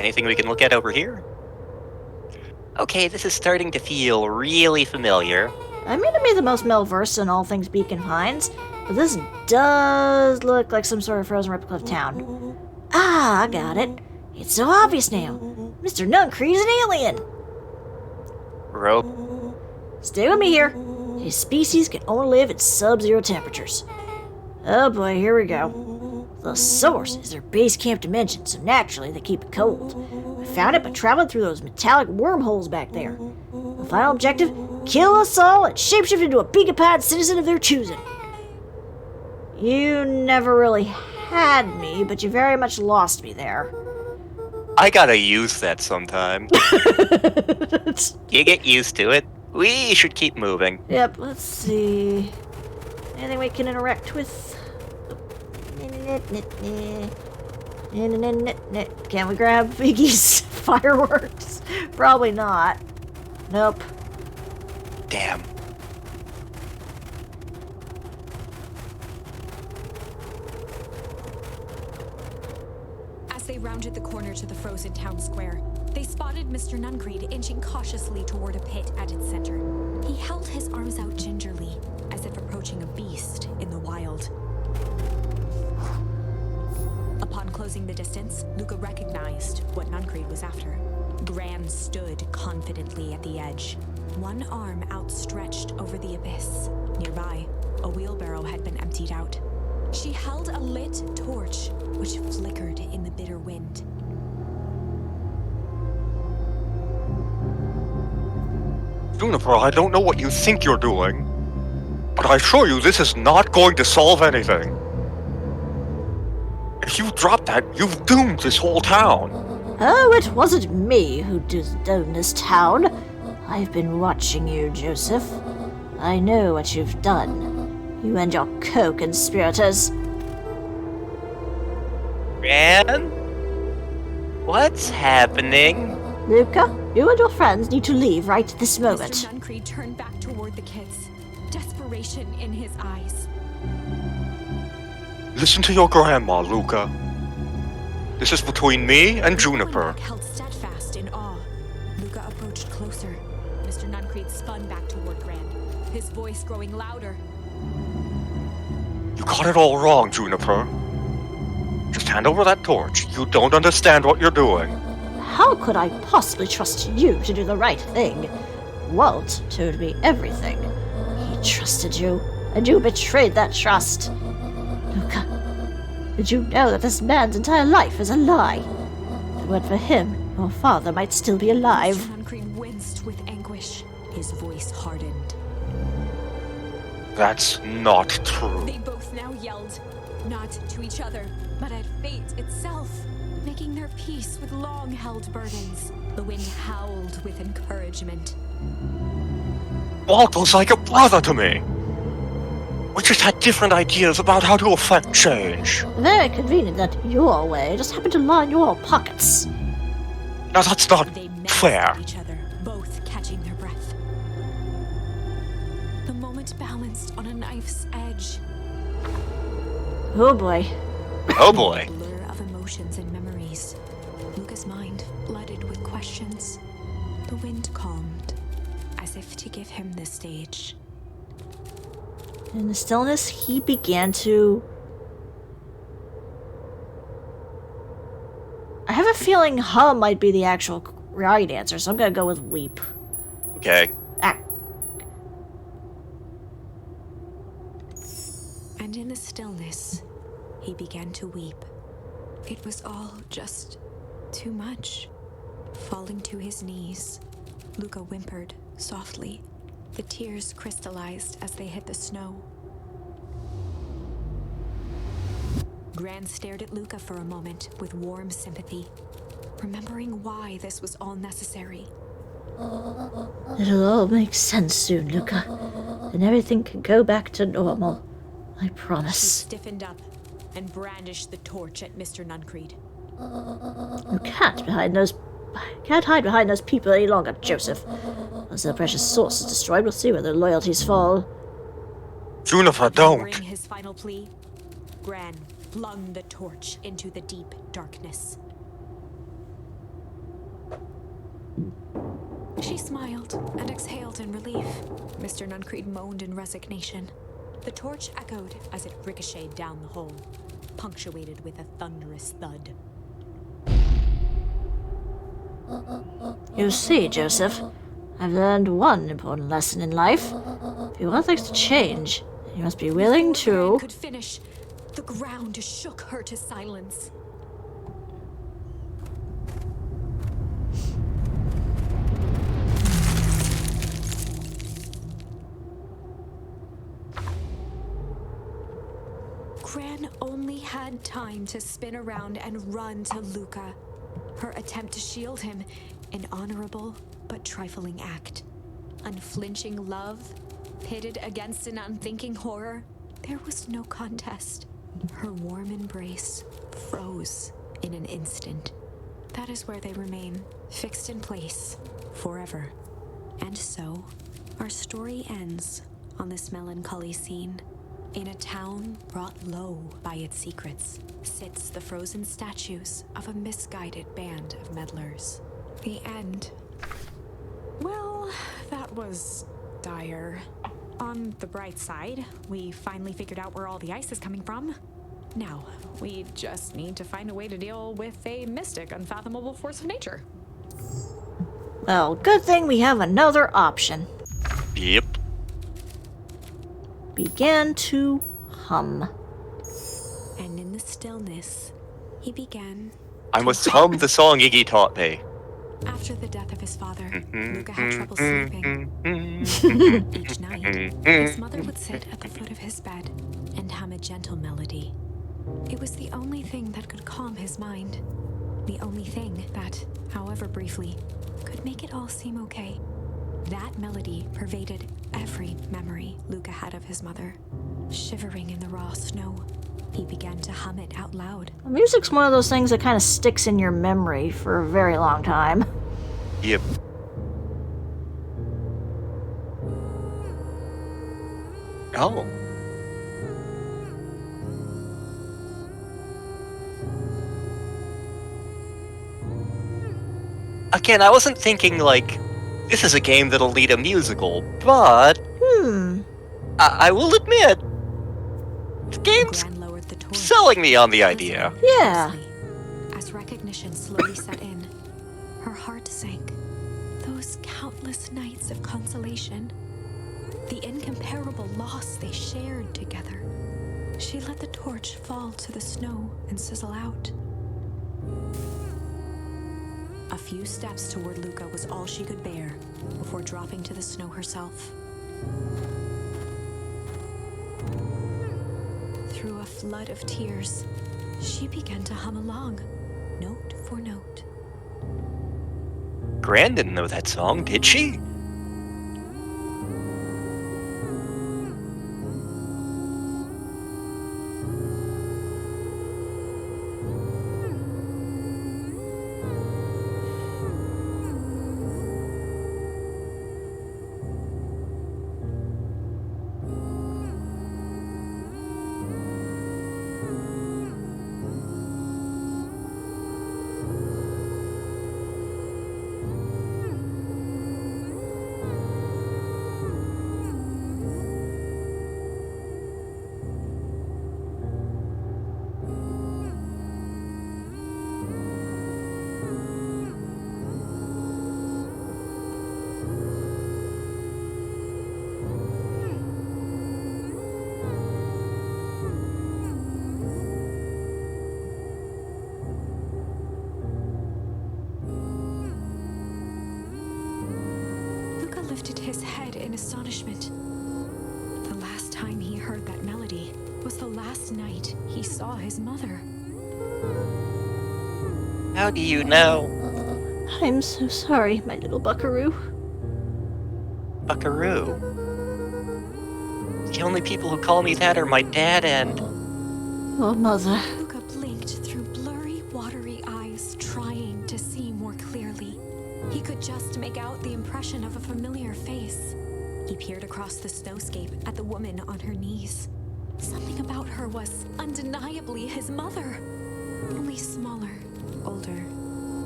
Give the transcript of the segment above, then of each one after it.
Anything we can look at over here? Okay, this is starting to feel really familiar. I mean to be the most well-versed in all things Beacon Pines, but this does look like some sort of frozen replica of town. Ah, I got it. It's so obvious now. Mr. Nuncreed's an alien! Rope. Stay with me here. His species can only live at sub-zero temperatures. Oh boy, here we go. The source is their base camp dimension, so naturally they keep it cold. We found it by traveling through those metallic wormholes back there. The final objective? Kill us all and shapeshift into a Beacon Pine citizen of their choosing. You never really had me, but you very much lost me there. I gotta use that sometime. You get used to it. We should keep moving. Yep, let's see. Anything we can interact with? Can we grab Biggie's fireworks? Probably not. Nope. Damn. As they rounded the corner to the frozen town square, they spotted Mr. Nuncreed inching cautiously toward a pit at its center. He held his arms out gingerly, as if approaching a beast in the wild. Upon closing the distance, Luca recognized what Nuncreed was after. Gran stood confidently at the edge, one arm outstretched over the abyss. Nearby, a wheelbarrow had been emptied out. She held a lit torch, which flickered in the bitter wind. Juniper, I don't know what you think you're doing, but I assure you this is not going to solve anything. If you drop that, you've doomed this whole town. Oh, it wasn't me who doomed this town. I've been watching you, Joseph. I know what you've done. You and your co-conspirators. Gran? What's happening? Luca, you and your friends need to leave right this moment. Mr. Nuncreed turned back toward the kids, desperation in his eyes. Listen to your grandma, Luca. This is between me and Juniper. Everyone held steadfast in awe. Luca approached closer. Mr. Nuncreed spun back toward Gran, his voice growing louder. You got it all wrong, Juniper. Just hand over that torch. You don't understand what you're doing. How could I possibly trust you to do the right thing? Walt told me everything. He trusted you, and you betrayed that trust. Luca, did you know that this man's entire life is a lie? If it weren't for him, your father might still be alive. Mr. Nuncreed winced with anguish. His voice hardened. That's not true. They both now yelled, not to each other, but at fate itself, making their peace with long-held burdens. The wind howled with encouragement. Walt was like a brother to me. We just had different ideas about how to affect change. Very convenient that your way just happened to line your pockets. Now that's not They fair. menaced each other, both catching their breath. The moment balanced on a knife's edge. Oh boy. Oh boy. A blur of emotions and memories. Luca's mind flooded with questions. The wind calmed, as if to give him the stage. In the stillness, he began to... I have a feeling hum might be the actual right answer, so I'm gonna go with weep. Okay. Ah. And in the stillness, he began to weep. It was all just too much. Falling to his knees, Luca whimpered softly. The tears crystallized as they hit the snow. Gran stared at Luca for a moment with warm sympathy, remembering why this was all necessary. It'll all make sense soon, Luca. And everything can go back to normal. I She promise. stiffened up and brandished the torch at Mr. Nuncreed. You can't hide behind those people any longer, Joseph. Once their precious source is destroyed, we'll see where their loyalties fall. Juniper, Hearing don't. his final plea, Gran flung the torch into the deep darkness. smiled and exhaled in relief. Mr. Nuncreed moaned in resignation. The torch echoed as it ricocheted down the hole, punctuated with a thunderous thud. You see, Joseph, I've learned one important lesson in life. If you want things to change, you must be willing Before to... Gran could finish, the ground shook her to silence. Gran only had time to spin around and run to Luca. Her attempt to shield him, an honorable but trifling act. Unflinching love, pitted against an unthinking horror, there was no contest. Her warm embrace froze in an instant. That is where they remain, fixed in place, forever. And so, our story ends on this melancholy scene. In a town brought low by its secrets, sits the frozen statues of a misguided band of meddlers. The end. Well, that was dire. On the bright side, we finally figured out where all the ice is coming from. Now, we just need to find a way to deal with a mystic, unfathomable force of nature. Well, good thing we have another option. Yep. Began to hum. And in the stillness, he began. I must hum the song Iggy taught me. After the death of his father, Luca had trouble sleeping. Each night, his mother would sit at the foot of his bed and hum a gentle melody. It was the only thing that could calm his mind. The only thing that, however briefly, could make it all seem okay. That melody pervaded every memory Luca had of his mother. Shivering in the raw snow, he began to hum it out loud. Music's one of those things that kind of sticks in your memory for a very long time. Yep. Oh. Again, I wasn't thinking, like, this is a game that'll lead a musical, but I will admit, the game's Gran lowered the torch. selling me on the idea. Yeah. As recognition slowly set in, her heart sank. Those countless nights of consolation, the incomparable loss they shared together. She let the torch fall to the snow and sizzle out. A few steps toward Luca was all she could bear before dropping to the snow herself. Through a flood of tears, she began to hum along, note for note. Gran didn't know that song, did she? Luca lifted his head in astonishment. The last time he heard that melody was the last night he saw his mother. How do you know? I'm so sorry, my little buckaroo. Buckaroo. The only people who call me that are my dad and... Oh, mother. Luca blinked through blurry, watery eyes, trying to see more clearly. He could just make out the impression of a familiar face. He peered across the snowscape at the woman on her knees. Something about her was undeniably his mother. Only smaller, older,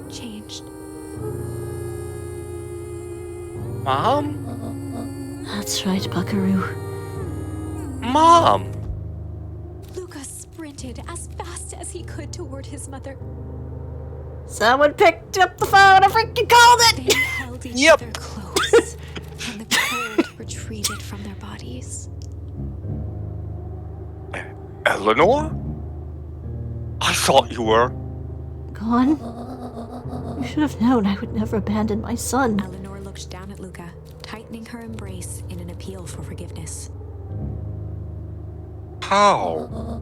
changed. Mom? That's right, Buckaroo. Mom! Luca sprinted as fast as he could toward his mother. Someone picked up the phone. I freaking called They it. held each Yep. other close, and the cold retreated from their bodies. Eleanor? I thought you were. Gone? You should have known I would never abandon my son. Eleanor looked down at Luca, tightening her embrace in an appeal for forgiveness. How?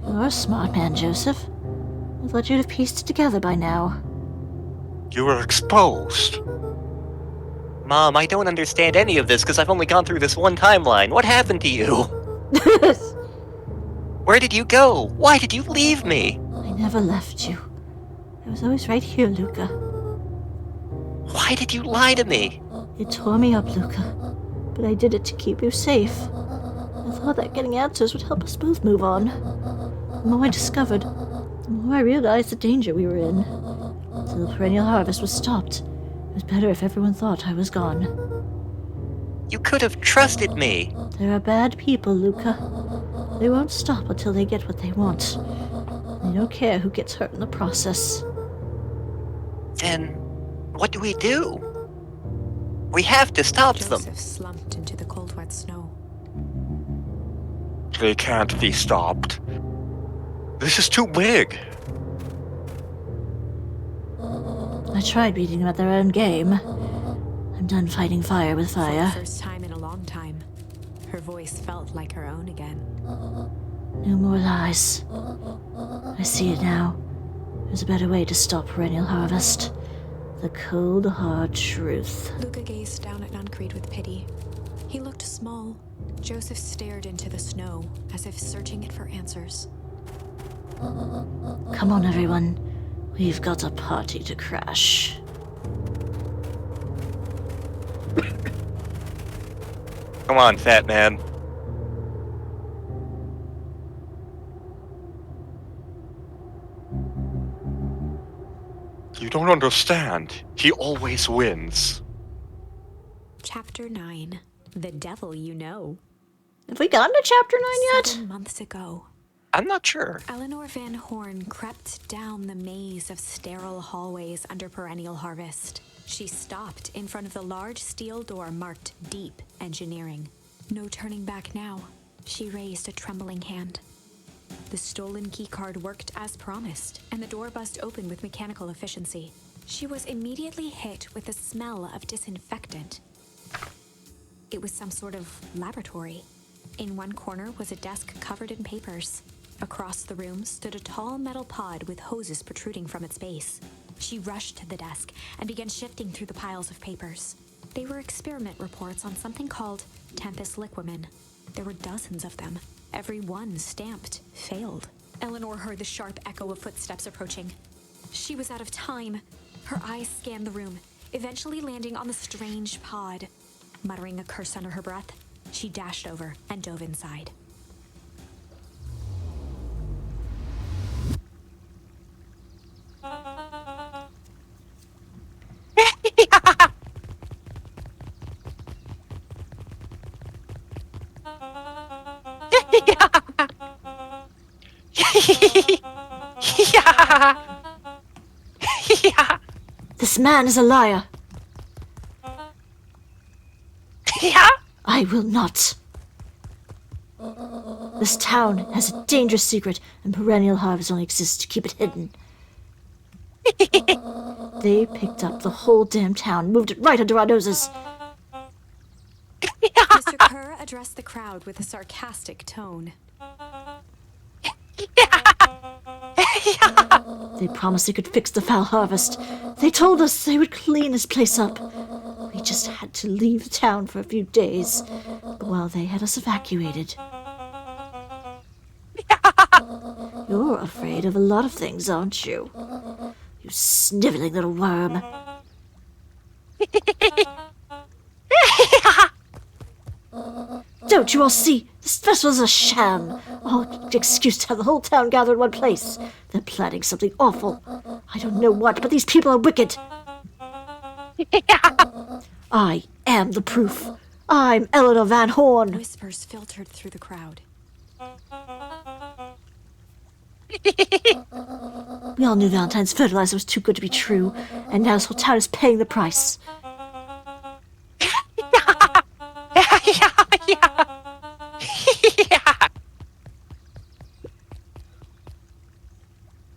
You're a smart man, Joseph. I thought you'd have pieced it together by now. You were exposed. Mom, I don't understand any of this because I've only gone through this one timeline. What happened to you? Where did you go? Why did you leave me? I never left you. I was always right here, Luca. Why did you lie to me? It tore me up, Luca. But I did it to keep you safe. I thought that getting answers would help us both move on. The more I discovered, the more I realized the danger we were in. Till the perennial harvest was stopped. It was better if everyone thought I was gone. You could have trusted me. There are bad people, Luca. They won't stop until they get what they want. They don't care who gets hurt in the process. Then, what do we do? We have to stop them. Joseph slumped into the cold, wet snow. They can't be stopped. This is too big. I tried beating them at their own game. I'm done fighting fire with For the fire. first time in a long time, her voice felt like her own again. No more lies. I see it now. There's a better way to stop perennial harvest. The cold, hard truth. Luca gazed down at Nuncreed with pity. He looked small. Joseph stared into the snow, as if searching it for answers. Come on, everyone. We've got a party to crash. Come on, fat man. You don't understand. He always wins. Chapter 9. The Devil You Know. Have we gotten to chapter 9 yet? 7 months ago, I'm not sure. Eleanor Van Horn crept down the maze of sterile hallways under perennial harvest. She stopped in front of the large steel door marked Deep Engineering. No turning back now. She raised a trembling hand. The stolen keycard worked as promised, and the door buzzed open with mechanical efficiency. She was immediately hit with the smell of disinfectant. It was some sort of laboratory. In one corner was a desk covered in papers. Across the room stood a tall metal pod with hoses protruding from its base. She rushed to the desk and began shifting through the piles of papers. They were experiment reports on something called Tempest liquamen. There were dozens of them. Every one stamped failed. Eleanor heard the sharp echo of footsteps approaching. She was out of time. Her eyes scanned the room, eventually landing on the strange pod. Muttering a curse under her breath, she dashed over and dove inside. Yeah. This man is a liar. Yeah. I will not. This town has a dangerous secret, and perennial harvest only exists to keep it hidden. They picked up the whole damn town, moved it right under our noses. Mr. Kerr addressed the crowd with a sarcastic tone. They promised they could fix the foul harvest. They told us they would clean this place up. We just had to leave town for a few days, while they had us evacuated. You're afraid of a lot of things, aren't you? You sniveling little worm. Don't you all see? This festival's a sham. All excuse to have the whole town gather in one place. They're planning something awful. I don't know what, but these people are wicked. I am the proof. I'm Eleanor Van Horn. Whispers filtered through the crowd. We all knew Valentine's fertilizer was too good to be true, and now this whole town is paying the price.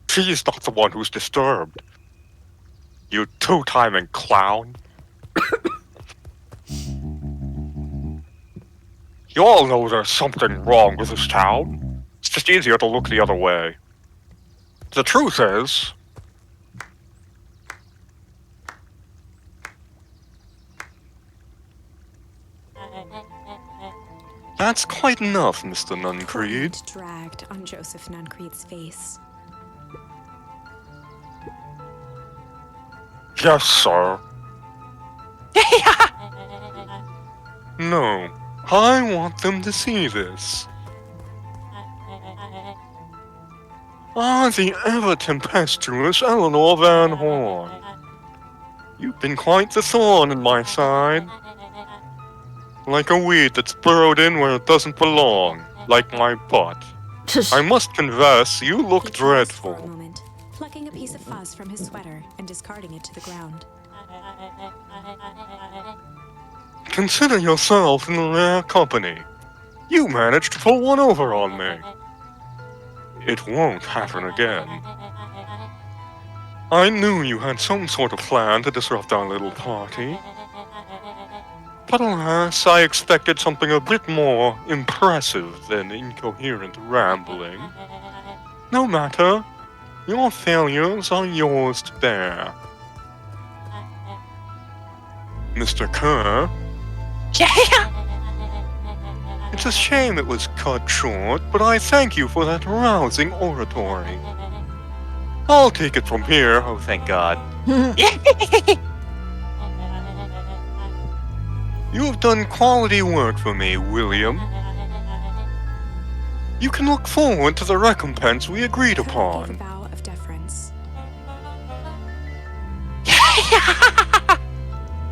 She's not the one who's disturbed. You two-timing clown. You all know there's something wrong with this town. It's just easier to look the other way. The truth is... That's quite enough, Mr. Nuncreed. Torment dragged on Joseph Nuncreed's face. Yes, sir. No, I want them to see this. The ever-tempestuous Eleanor Van Horn. You've been quite the thorn in my side. Like a weed that's burrowed in where it doesn't belong, like my butt. I must confess, you look He paused for a dreadful. moment, plucking a piece of fuzz from his sweater and discarding it to the ground. Consider yourself in rare company. You managed to pull one over on me. It won't happen again. I knew you had some sort of plan to disrupt our little party. But alas, I expected something a bit more impressive than incoherent rambling. No matter. Your failures are yours to bear. Mr. Kerr? It's a shame it was cut short, but I thank you for that rousing oratory. I'll take it from here. Oh, thank God. You have done quality work for me, William. You can look forward to the recompense we agreed Kerr gave a upon. bow of deference.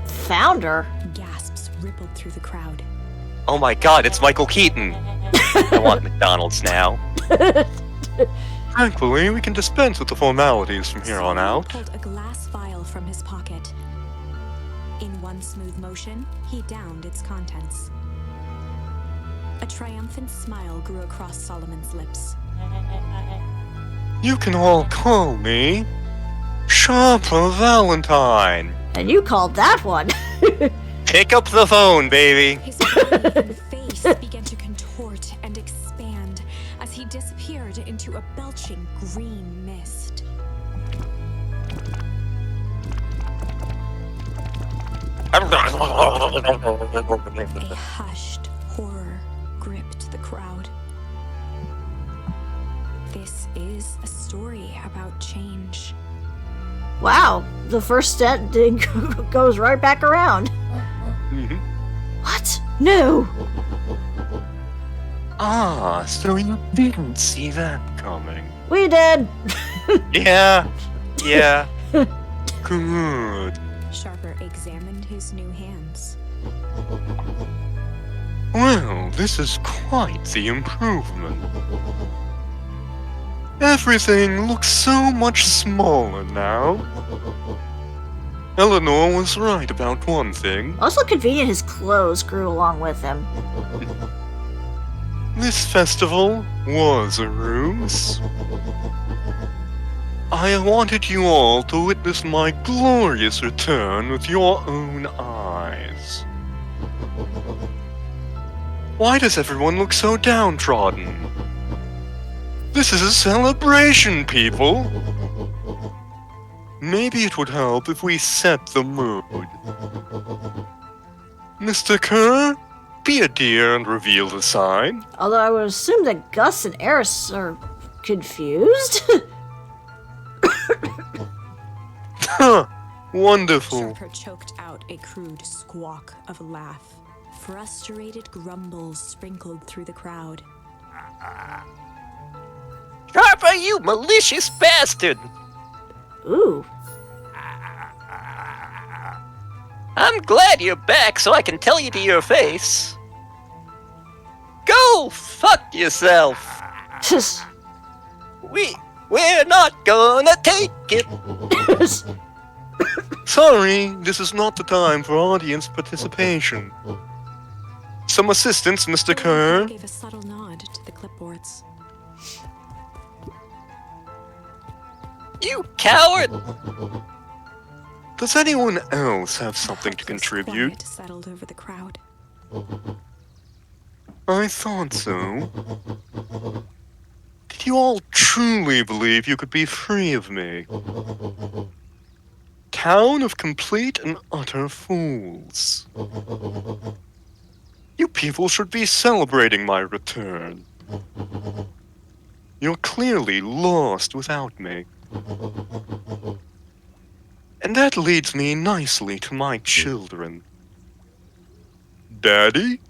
Founder? Gasps rippled through the crowd. Oh my God, it's Michael Keaton. I want McDonald's now. Thankfully, we can dispense with the formalities from here on Simon out. pulled a glass vial from his pocket. In one smooth motion, he downed its contents. A triumphant smile grew across Solomon's lips. You can all call me Sharper Valentine. And you called that one. Pick up the phone, baby. His writhen face began to contort and expand as he disappeared into a belching green mist. A hushed horror gripped the crowd. This is a story about change. Wow, the first ending goes right back around. Mhm. What? No! Ah, so you didn't see that coming. We did! Yeah. Good. Sharper examined his new hands. Well, this is quite the improvement. Everything looks so much smaller now. Eleanor was right about one thing. Also convenient his clothes grew along with him. This festival was a ruse. I wanted you all to witness my glorious return with your own eyes. Why does everyone look so downtrodden? This is a celebration, people! Maybe it would help if we set the mood. Mr. Kerr, be a dear and reveal the sign. Although I would assume that Gus and Eris are confused? Huh, wonderful. Sharper choked out a crude squawk of a laugh. Frustrated grumbles sprinkled through the crowd. Sharper, you malicious bastard! Ooh. I'm glad you're back so I can tell you to your face. Go fuck yourself. We're not gonna take it. Sorry, this is not the time for audience participation. Some assistance, Mr. Kerr. Gave a subtle nod to the clipboards. You coward! Does anyone else have something to Helpless contribute? quiet settled over the crowd. I thought so. Did you all truly believe you could be free of me? Town of complete and utter fools. You people should be celebrating my return. You're clearly lost without me. And that leads me nicely to my children. Daddy?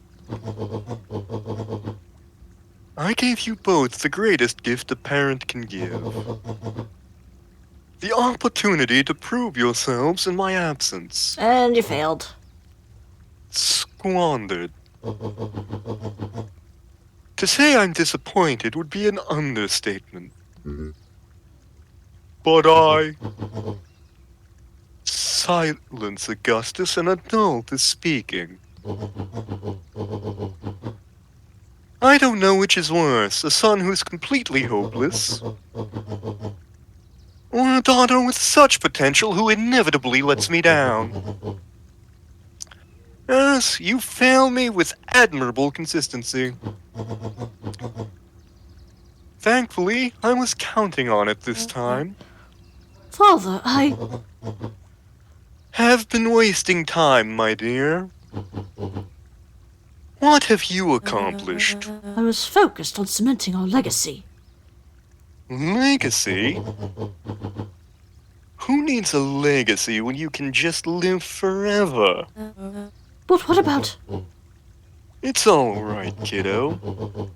I gave you both the greatest gift a parent can give. The opportunity to prove yourselves in my absence. And you failed. Squandered. To say I'm disappointed would be an understatement. But Silence, Augustus, an adult is speaking. I don't know which is worse, a son who's completely hopeless, or a daughter with such potential who inevitably lets me down. Yes, you fail me with admirable consistency. Thankfully, I was counting on it this time. Father, I Have been wasting time, my dear. What have you accomplished? was focused on cementing our legacy. Legacy? Who needs a legacy when you can just live forever? But what about... It's all right, kiddo.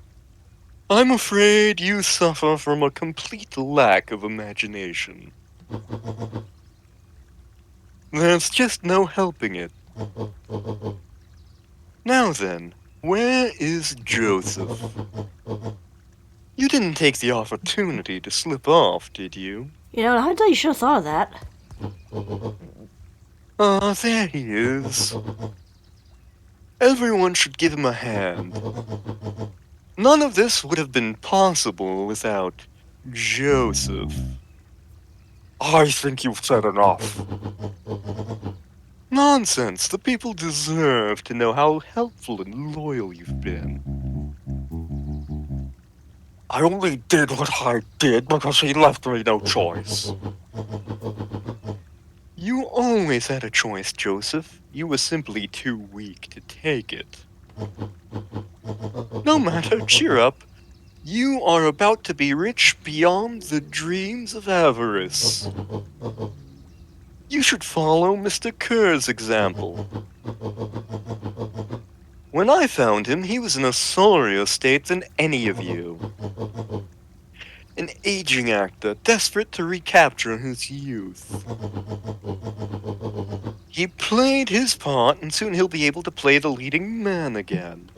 I'm afraid you suffer from a complete lack of imagination. There's just no helping it. Now then, where is Joseph? You didn't take the opportunity to slip off, did you? You know, I thought you should have thought of that. Ah, there he is. Everyone should give him a hand. None of this would have been possible without Joseph. I think you've said enough. Nonsense. The people deserve to know how helpful and loyal you've been. I only did what I did because he left me no choice. You always had a choice, Joseph. You were simply too weak to take it. No matter, cheer up. You are about to be rich beyond the dreams of avarice. You should follow Mr. Kerr's example. When I found him, he was in a sorrier state than any of you. An aging actor, desperate to recapture his youth. He played his part, and soon he'll be able to play the leading man again.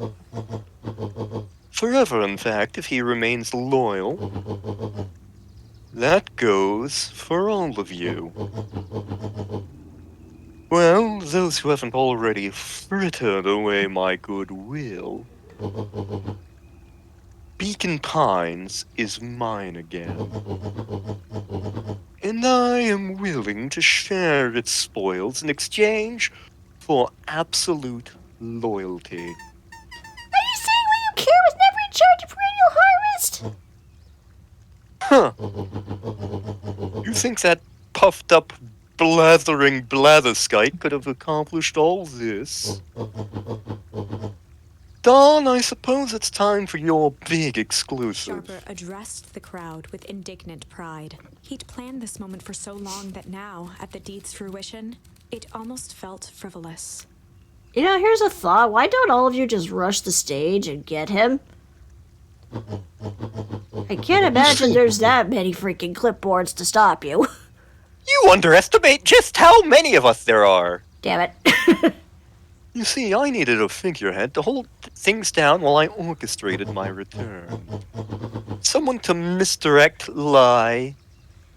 Forever, in fact, if he remains loyal. That goes for all of you. Well, those who haven't already frittered away my goodwill. Beacon Pines is mine again. And I am willing to share its spoils in exchange for absolute loyalty. Are you saying William Kerr was never in charge of perennial harvest? Huh. You think that puffed up, blathering blatherskite could have accomplished all this? Dawn, I suppose it's time for your big exclusive. Sharper addressed the crowd with indignant pride. He'd planned this moment for so long that now, at the deed's fruition, it almost felt frivolous. You know, here's a thought. Why don't all of you just rush the stage and get him? I can't imagine there's that many freaking clipboards to stop you. You underestimate just how many of us there are. Damn it. You see, I needed a figurehead to hold things down while I orchestrated my return. Someone to misdirect, lie,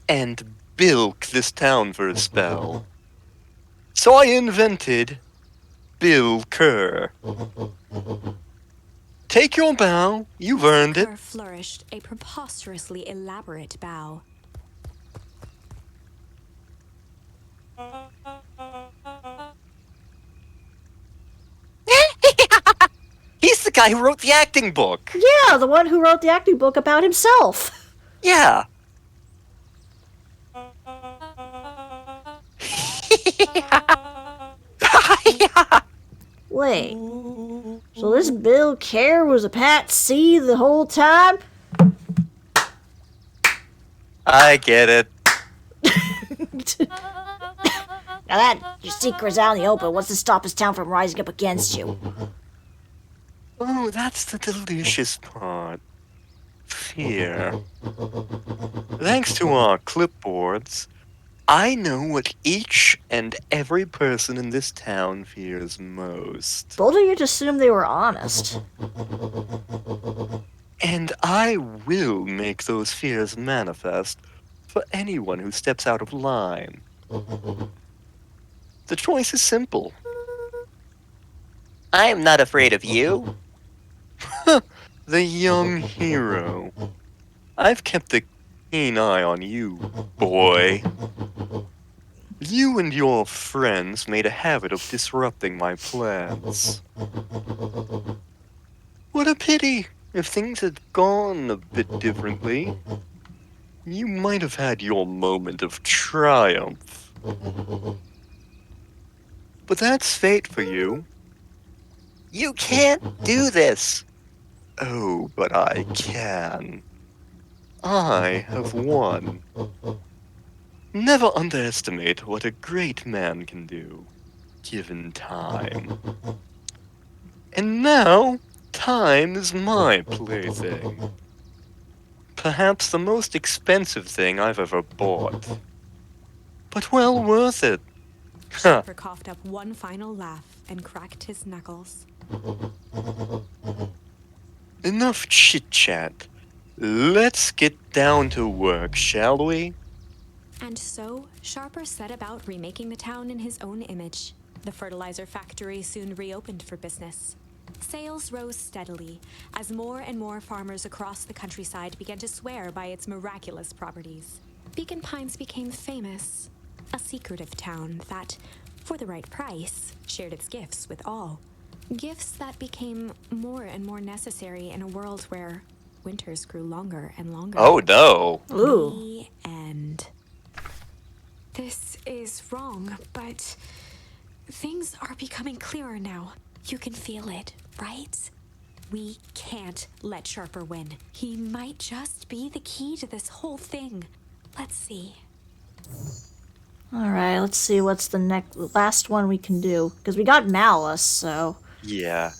and bilk this town for a spell. So I invented Bill Kerr. Take your bow, you've earned it. Kerr flourished a preposterously elaborate bow. He's the guy who wrote the acting book. Yeah, the one who wrote the acting book about himself. Yeah. Wait, so this Bill Kerr was a Pat C the whole time? I get it. Now that your secret's out in the open, what's to stop this town from rising up against you? Oh, that's the delicious part. Fear. Thanks to our clipboards, I know what each and every person in this town fears most. Bold of you to assume they were honest. And I will make those fears manifest for anyone who steps out of line. The choice is simple. I'm not afraid of you. The young hero. I've kept a keen eye on you, boy. You and your friends made a habit of disrupting my plans. What a pity. If things had gone a bit differently, you might have had your moment of triumph. But that's fate for you. You can't do this. Oh, but I can. I have won. Never underestimate what a great man can do, given time. And now, time is my plaything. Perhaps the most expensive thing I've ever bought. But well worth it. Ha! Sharper coughed up one final laugh and cracked his knuckles. Enough chit-chat. Let's get down to work, shall we? And so, Sharper set about remaking the town in his own image. The fertilizer factory soon reopened for business. Sales rose steadily as more and more farmers across the countryside began to swear by its miraculous properties. Beacon Pines became famous, a secretive town that, for the right price, shared its gifts with all. Gifts that became more and more necessary in a world where winters grew longer and longer. Oh no. Ooh. The end. This is wrong, but things are becoming clearer now. You can feel it, right? We can't let Sharper win. He might just be the key to this whole thing. Let's see. Alright, let's see what's the last one we can do. Because we got Malice, so... Yeah.